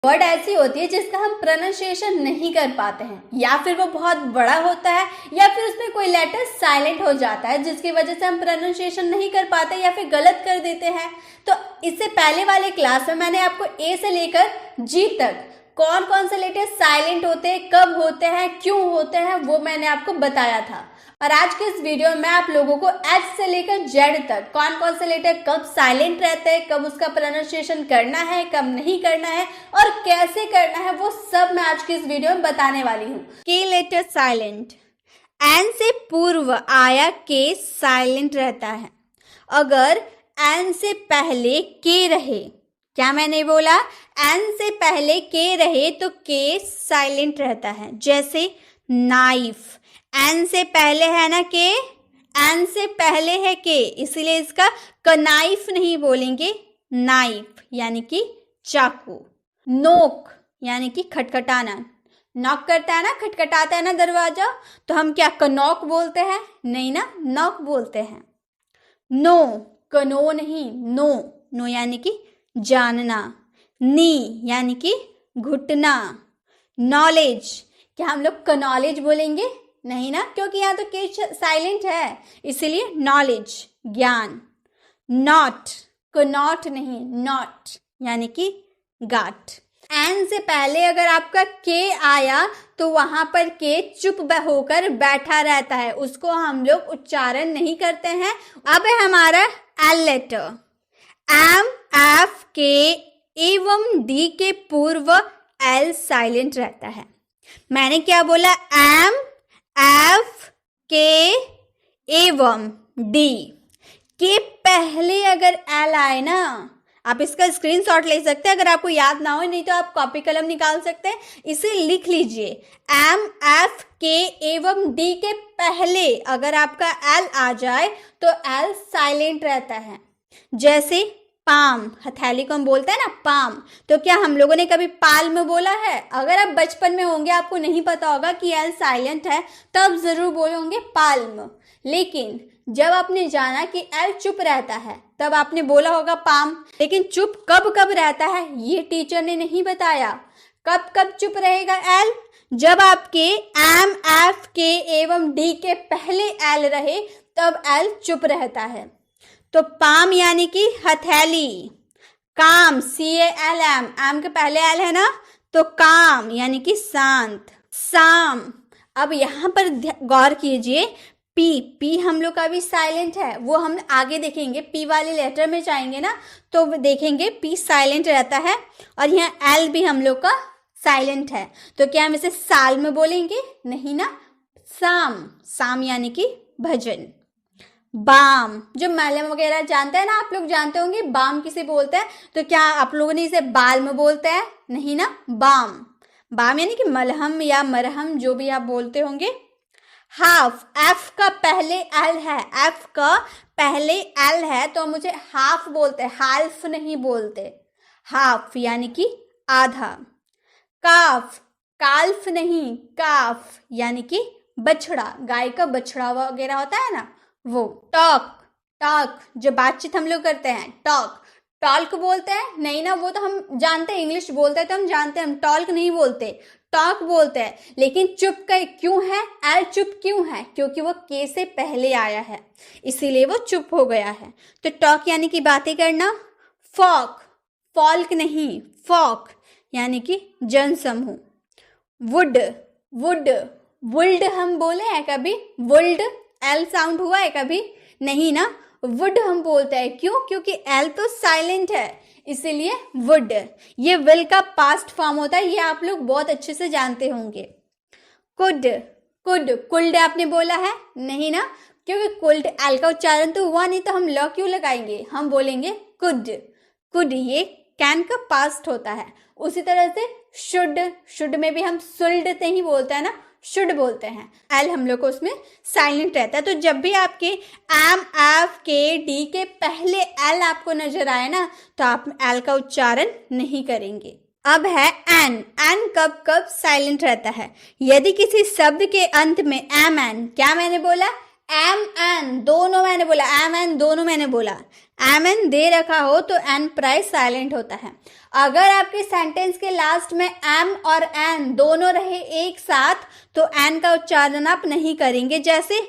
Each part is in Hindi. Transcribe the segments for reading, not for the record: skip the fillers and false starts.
वर्ड ऐसी होती है जिसका हम प्रोनाउंसिएशन नहीं कर पाते हैं, या फिर वो बहुत बड़ा होता है, या फिर उसमें कोई लेटर साइलेंट हो जाता है जिसकी वजह से हम प्रोनाउंसिएशन नहीं कर पाते या फिर गलत कर देते हैं। तो इससे पहले वाले क्लास में मैंने आपको ए से लेकर जी तक कौन कौन से लेटर साइलेंट होते हैं, कब होते हैं, क्यों होते हैं, वो मैंने आपको बताया था। और आज के इस वीडियो में मैं आप लोगों को एच से लेकर जेड तक कौन कौन से लेटर कब साइलेंट रहते हैं, कब उसका प्रोनाउंसिएशन करना है, कब नहीं करना है और कैसे करना है, वो सब मैं आज के इस वीडियो में बताने वाली हूँ। के लेटर साइलेंट, एन से पूर्व आया के साइलेंट रहता है। अगर एन से पहले के रहे, क्या मैंने बोला, एन से पहले के रहे तो के साइलेंट रहता है। जैसे नाइफ, एन से पहले है ना के, एन से पहले है के, इसलिए इसका कनाइफ नहीं बोलेंगे, नाइफ यानी कि चाकू। नोक यानी कि खटखटाना, नॉक करता है ना, खटखटाता है ना दरवाजा, तो हम क्या कनॉक बोलते हैं? नहीं ना, नॉक बोलते हैं। नो, कनो नहीं, नो, नो यानी कि जानना। नी यानी कि घुटना। नॉलेज, क्या हम लोग कनॉलेज बोलेंगे? नहीं ना, क्योंकि यहाँ तो के साइलेंट है, इसलिए नॉलेज ज्ञान। नॉट, कनॉट नहीं, नॉट यानी कि गाठ। एन से पहले अगर आपका के आया तो वहां पर के चुप होकर बैठा रहता है, उसको हम लोग उच्चारण नहीं करते हैं। अब है हमारा एल लेटर। एम, एफ, के एवं डी के पूर्व एल साइलेंट रहता है। मैंने क्या बोला? एम, एफ, के एवं डी के पहले अगर एल आए ना, आप इसका स्क्रीनशॉट ले सकते हैं, अगर आपको याद ना हो, नहीं तो आप कॉपी कलम निकाल सकते हैं, इसे लिख लीजिए। एम, एफ, के एवं डी के पहले अगर आपका एल आ जाए तो एल साइलेंट रहता है। जैसे पाम, हथेली को हम बोलते हैं ना पाम, तो क्या हम लोगों ने कभी पाल्म बोला है? अगर आप बचपन में होंगे, आपको नहीं पता होगा कि एल साइलेंट है, तब जरूर बोलोगे पाल्म। लेकिन जब आपने जाना कि एल चुप रहता है, तब आपने बोला होगा पाम। लेकिन चुप कब कब रहता है ये टीचर ने नहीं बताया। कब कब चुप रहेगा एल? जब आपके एम, एफ, के एवं डी के पहले एल रहे, तब एल चुप रहता है। तो पाम यानी कि हथेली। काम, CALM, एम के पहले एल है ना, तो काम यानी कि शांत। साम, अब यहाँ पर गौर कीजिए, पी हम लोग का भी साइलेंट है, वो हम आगे देखेंगे, पी वाले लेटर में जाएंगे ना तो देखेंगे पी साइलेंट रहता है, और यहाँ एल भी हम लोग का साइलेंट है। तो क्या हम इसे साल में बोलेंगे? नहीं ना, साम, साम यानी कि भजन। बाम, जो मलहम वगैरह जानते हैं ना, आप लोग जानते होंगे बाम किसे बोलते हैं, तो क्या आप लोगों ने इसे बाल में बोलते हैं? नहीं ना, बाम। बाम यानी कि मलहम या मरहम, जो भी आप बोलते होंगे। हाफ, एफ का पहले एल है, एफ का पहले एल है तो मुझे हाफ बोलते हैं, हाल्फ नहीं बोलते। हाफ यानी कि आधा। काफ, काल्फ नहीं, काफ यानी कि बछड़ा, गाय का बछड़ा वगैरह होता है ना वो। टॉक, टॉक जो बातचीत हम लोग करते हैं, टॉक, टॉल्क बोलते हैं? नहीं ना, वो तो हम जानते हैं, इंग्लिश बोलते हैं तो हम जानते हैं, हम टॉल्क नहीं बोलते, टॉक बोलते हैं। लेकिन चुप का क्यों है? एल चुप क्यों है? क्योंकि वो के से पहले आया है, इसीलिए वो चुप हो गया है। तो टॉक यानी कि बातें करना। फॉक, फॉल्क नहीं, फॉक यानी कि जनसमूह। वुड, वुड, वुल्ड हम बोले हैं कभी? वुल्ड एल साउंड हुआ है कभी? नहीं ना, वुड हम बोलते हैं। क्यों? क्योंकि एल तो साइलेंट है, इसीलिए वुड। ये विल का पास्ट फॉर्म होता है, ये आप लोग बहुत अच्छे से जानते होंगे। कुड, कुड, कुल्ड आपने बोला है? नहीं ना, क्योंकि कुल्ड एल का उच्चारण तो हुआ नहीं, तो हम ल क्यों लगाएंगे, हम बोलेंगे कुड। कुड ये कैन का पास्ट होता है। उसी तरह से शुड, शुड में भी हम शुल्ड नहीं बोलते हैं ना, शुड बोलते हैं। एल हम लोग को उसमें साइलेंट रहता है। तो जब भी आपके एम, एफ, के, डी के पहले एल आपको नजर आए ना, तो आप एल का उच्चारण नहीं करेंगे। अब है एन, एन कब कब साइलेंट रहता है? यदि किसी शब्द के अंत में एम एन, क्या मैंने बोला? एम एन दोनों मैंने बोला, एम एन दोनों मैंने बोला। एम एन दे रखा हो तो एन प्राइस साइलेंट होता है। अगर आपके सेंटेंस के लास्ट में एम और एन दोनों रहे एक साथ तो एन का उच्चारण आप नहीं करेंगे। जैसे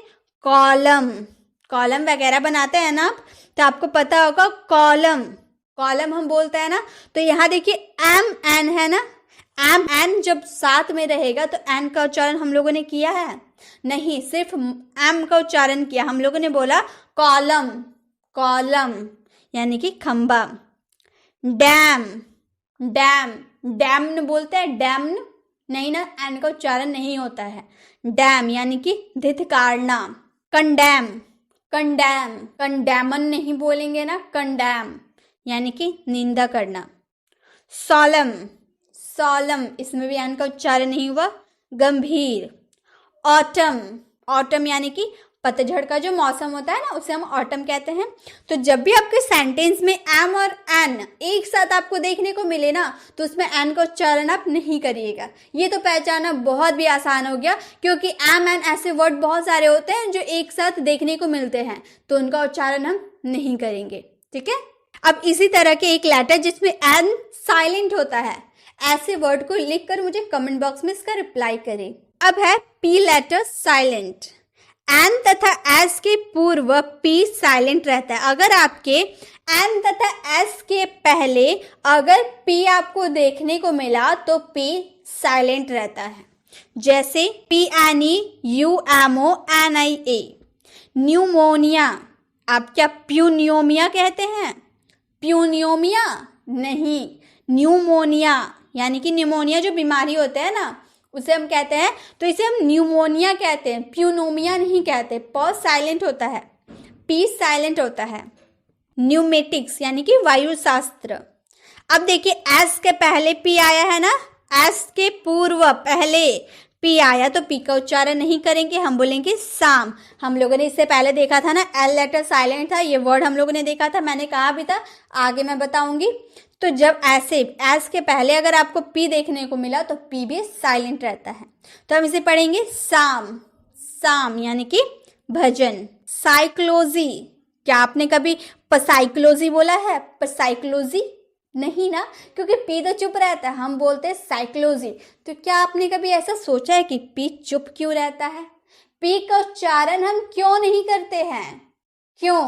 कॉलम, कॉलम वगैरह बनाते हैं ना आप, तो आपको पता होगा कॉलम, कॉलम हम बोलते हैं ना। तो यहाँ देखिए एम एन है ना, एम एन जब साथ में रहेगा तो एन का उच्चारण हम लोगों ने किया है नहीं, सिर्फ एम का उच्चारण किया। हम लोगों ने बोला कॉलम, कॉलम यानी कि खंबा। डैम, डैम, डैम बोलते हैं, डैम नहीं ना, एन का उच्चारण नहीं होता है। डैम यानी कि धिक्कारना। कंडेम, कंडेम, कंडेमन नहीं बोलेंगे ना, कंडेम यानी कि निंदा करना। सॉलम, सॉलम इसमें भी एन का उच्चारण नहीं हुआ। गंभीर। ऑटम, ऑटम यानी कि पतझड़ का जो मौसम होता है ना उसे हम ऑटम कहते हैं। तो जब भी आपके सेंटेंस में एम और एन एक साथ आपको देखने को मिले ना तो उसमें एन का उच्चारण आप नहीं करिएगा। ये तो पहचानना बहुत भी आसान हो गया, क्योंकि एम एन ऐसे वर्ड बहुत सारे होते हैं जो एक साथ देखने को मिलते हैं, तो उनका उच्चारण हम नहीं करेंगे। ठीक है, अब इसी तरह के एक लेटर जिसमें एन साइलेंट होता है, ऐसे वर्ड को लिखकर मुझे कमेंट बॉक्स में इसका रिप्लाई करें। अब है पी लेटर साइलेंट। एन तथा एस के पूर्व पी साइलेंट रहता है। अगर आपके एन तथा एस के पहले अगर पी आपको देखने को मिला तो पी साइलेंट रहता है। जैसे P N E U M O N I A. Pneumonia, आप क्या प्यूनियोमिया कहते हैं? प्यूनियोमिया नहीं, न्यूमोनिया यानी कि न्यूमोनिया जो बीमारी होता है ना उसे हम कहते हैं, तो इसे हम न्यूमोनिया कहते हैं, प्यूनोमिया नहीं कहते। पॉज साइलेंट होता है, पी साइलेंट होता है। न्यूमेटिक्स यानी कि वायु शास्त्र। अब देखिए एस के पहले पी आया है ना, एस के पूर्व पहले पी आया तो पी का उच्चारण नहीं करेंगे, हम बोलेंगे साम। हम लोगों ने इससे पहले देखा था ना, एल लेटर साइलेंट था, ये वर्ड हम लोगों ने देखा था, मैंने कहा भी था आगे मैं बताऊंगी। तो जब ऐसे एस के पहले अगर आपको पी देखने को मिला तो पी भी साइलेंट रहता है, तो हम इसे पढ़ेंगे साम, साम यानी कि भजन। साइक्लोजी, क्या आपने कभी पसाइक्लोजी बोला है? पसाइक्लोजी नहीं ना, क्योंकि पी तो चुप रहता है, हम बोलते हैं साइक्लोजी। तो क्या आपने कभी ऐसा सोचा है कि पी चुप क्यों रहता है? पी का उच्चारण हम क्यों नहीं करते हैं? क्यों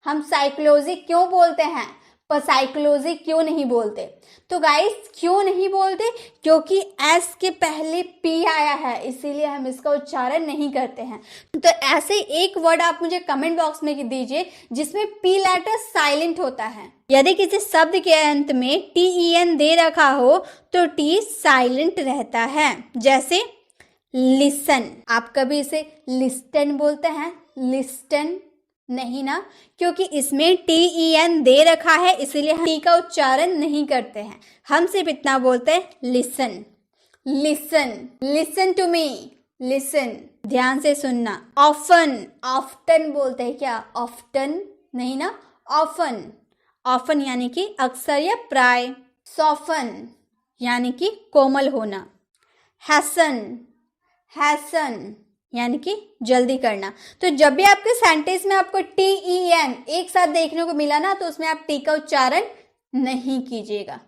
हम साइक्लोजी क्यों बोलते हैं, पसाइक्लोजी क्यों नहीं बोलते? तो गाइस क्यों नहीं बोलते? क्योंकि एस के पहले पी आया है, इसीलिए हम इसका उच्चारण नहीं करते हैं। तो ऐसे एक वर्ड आप मुझे कमेंट बॉक्स में दीजिए जिसमें पी लेटर साइलेंट होता है। यदि किसी शब्द के अंत में टी ई एन दे रखा हो तो टी साइलेंट रहता है। जैसे लिसन, आप कभी इसे लिस्टन बोलते हैं? लिस्टन नहीं ना, क्योंकि इसमें टी ई एन दे रखा है, इसीलिए हम टी का उच्चारण नहीं करते हैं, हम सिर्फ इतना बोलते हैं listen, listen, listen to me, listen ध्यान से सुनना। ऑफन, ऑफ्टन बोलते हैं क्या? ऑफ्टन नहीं ना, ऑफन, ऑफन यानी कि अक्सर या प्राय। सॉफन यानी कि कोमल होना। हैसन, हैसन यानी कि जल्दी करना। तो जब भी आपके सेंटेंस में आपको टी ई एन एक साथ देखने को मिला ना तो उसमें आप टी का उच्चारण नहीं कीजिएगा।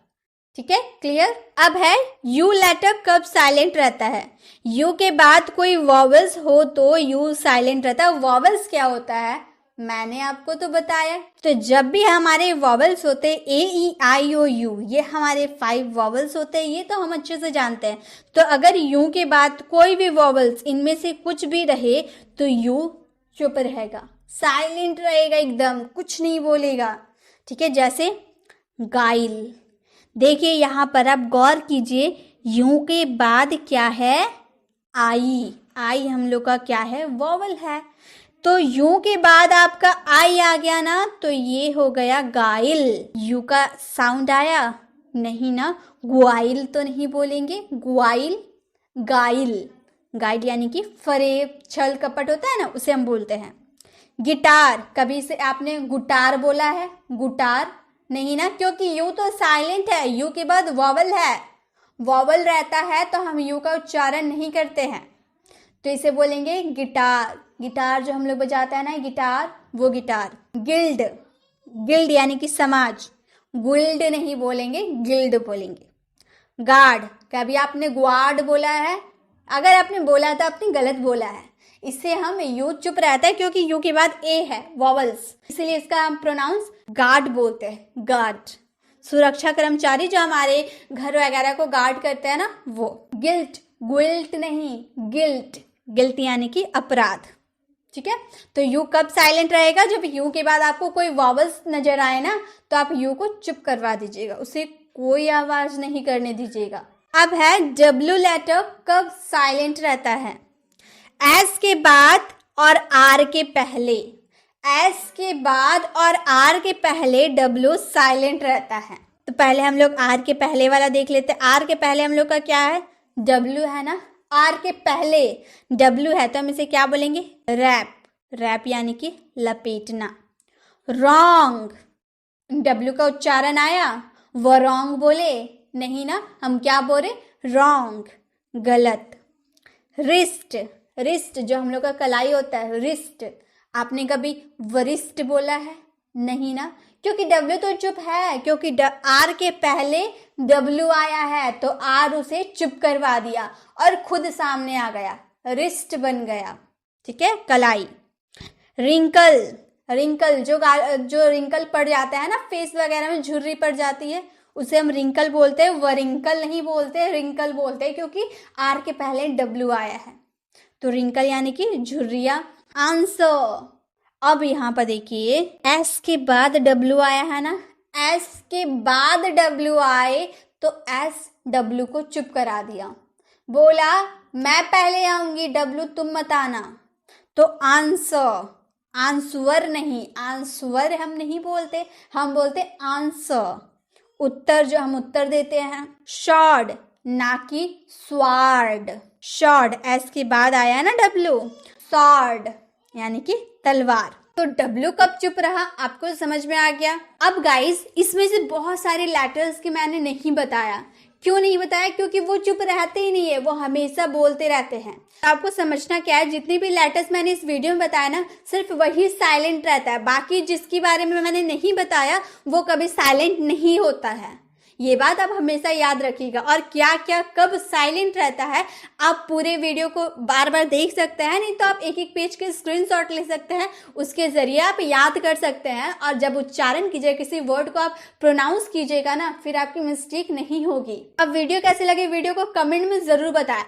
ठीक है, क्लियर? अब है यू लेटर कब साइलेंट रहता है? यू के बाद कोई वॉवल्स हो तो यू साइलेंट रहता है। वॉवल्स क्या होता है मैंने आपको तो बताया। तो जब भी हमारे वॉवल्स होते ए ई आई ओ यू, ये हमारे 5 वॉवल्स होते हैं, ये तो हम अच्छे से जानते हैं। तो अगर यू के बाद कोई भी वॉवल्स इनमें से कुछ भी रहे तो यू चुप रहेगा, साइलेंट रहेगा, एकदम कुछ नहीं बोलेगा। ठीक है, जैसे गाइल। देखिए यहाँ पर आप गौर कीजिए, यू के बाद क्या है? आई, आई हम लोग का क्या है? वॉवल है। तो यू के बाद आपका आई आ गया ना तो ये हो गया गाइल। यू का साउंड आया नहीं ना, ग्वाइल तो नहीं बोलेंगे, ग्वाइल, गाइल, गाइल यानी कि फरेब छल कपट होता है ना उसे हम बोलते हैं। गिटार, कभी से आपने गुटार बोला है? गुटार नहीं ना, क्योंकि यू तो साइलेंट है, यू के बाद वॉवल है, वॉवल रहता है तो हम यू का उच्चारण नहीं करते हैं, तो इसे बोलेंगे गिटार। गिटार जो हम लोग बजाते हैं ना गिटार, वो गिटार। गिल्ड, गिल्ड यानी कि समाज, गुल्ड नहीं बोलेंगे, गिल्ड बोलेंगे। गार्ड, कभी आपने ग्वाड बोला है? अगर आपने बोला तो आपने गलत बोला है। इससे हम यू चुप रहता है क्योंकि यू के बाद ए है, वॉवल्स, इसलिए इसका हम प्रोनाउंस गार्ड बोलते हैं, गार्ड। सुरक्षा कर्मचारी जो हमारे घर वगैरह को गार्ड करते हैं ना, वो। गिल्ट, गुल्ट नहीं, गिल्ट, गिल्ट यानी कि अपराध। ठीक है, तो यू कब साइलेंट रहेगा? जब यू के बाद आपको कोई वॉवल्स नजर आए ना, तो आप यू को चुप करवा दीजिएगा, उसे कोई आवाज नहीं करने दीजिएगा। अब है डब्ल्यू लेटर कब साइलेंट रहता है? एस के बाद और आर के पहले, एस के बाद और आर के पहले डब्ल्यू साइलेंट रहता है। तो पहले हम लोग आर के पहले वाला देख लेते हैं। आर के पहले हम लोग का क्या है? डब्ल्यू है ना। आर के पहले डब्ल्यू है तो हम इसे क्या बोलेंगे? रैप, रैप यानी कि लपेटना। रॉन्ग, डब्ल्यू का उच्चारण आया, वो रॉन्ग बोले नहीं ना, हम क्या बोले? रॉन्ग, गलत। रिस्ट, रिस्ट जो हम लोग का कलाई होता है, रिस्ट, आपने कभी वरिष्ठ बोला है? नहीं ना, क्योंकि डब्ल्यू तो चुप है, क्योंकि आर के पहले डब्ल्यू आया है तो आर उसे चुप करवा दिया और खुद सामने आ गया, रिस्ट बन गया। ठीक है, कलाई। रिंकल, रिंकल जो रिंकल पड़ जाता है ना फेस वगैरह में, झुर्री पड़ जाती है, उसे हम रिंकल बोलते हैं। वरिंकल नहीं बोलते, रिंकल बोलते हैं, क्योंकि आर के पहले डब्ल्यू आया है। तो रिंकल यानी कि झुर्रिया। आंसर, अब यहाँ पर देखिए एस के बाद डब्ल्यू आया है ना, एस के बाद डब्ल्यू आए तो एस डब्ल्यू को चुप करा दिया, बोला मैं पहले आऊंगी, डब्ल्यू तुम मत आना। तो आंसर, आंसवर नहीं, आंसवर हम नहीं बोलते, हम बोलते आंसर। उत्तर जो हम उत्तर देते हैं। शॉर्ड ना कि स्वार्ड, शॉर्ड एस के बाद आया ना डब्ल्यू, स्वॉर्ड यानी कि तलवार। तो डब्ल्यू कब चुप रहा आपको समझ में आ गया। अब गाइस इसमें से बहुत सारे लेटर्स के मैंने नहीं बताया। क्यों नहीं बताया? क्योंकि वो चुप रहते ही नहीं है, वो हमेशा बोलते रहते हैं। आपको समझना क्या है, जितनी भी लेटर्स मैंने इस वीडियो में बताया ना, सिर्फ वही साइलेंट रहता है, बाकी जिसके बारे में मैंने नहीं बताया वो कभी साइलेंट नहीं होता है। ये बात आप हमेशा याद रखिएगा। और क्या क्या कब साइलेंट रहता है आप पूरे वीडियो को बार बार देख सकते हैं, नहीं तो आप एक एक पेज के स्क्रीनशॉट ले सकते हैं, उसके जरिए आप याद कर सकते हैं। और जब उच्चारण कीजिए किसी वर्ड को आप प्रोनाउंस कीजिएगा ना, फिर आपकी मिस्टेक नहीं होगी। अब वीडियो कैसे लगे वीडियो को कमेंट में जरूर बताएं।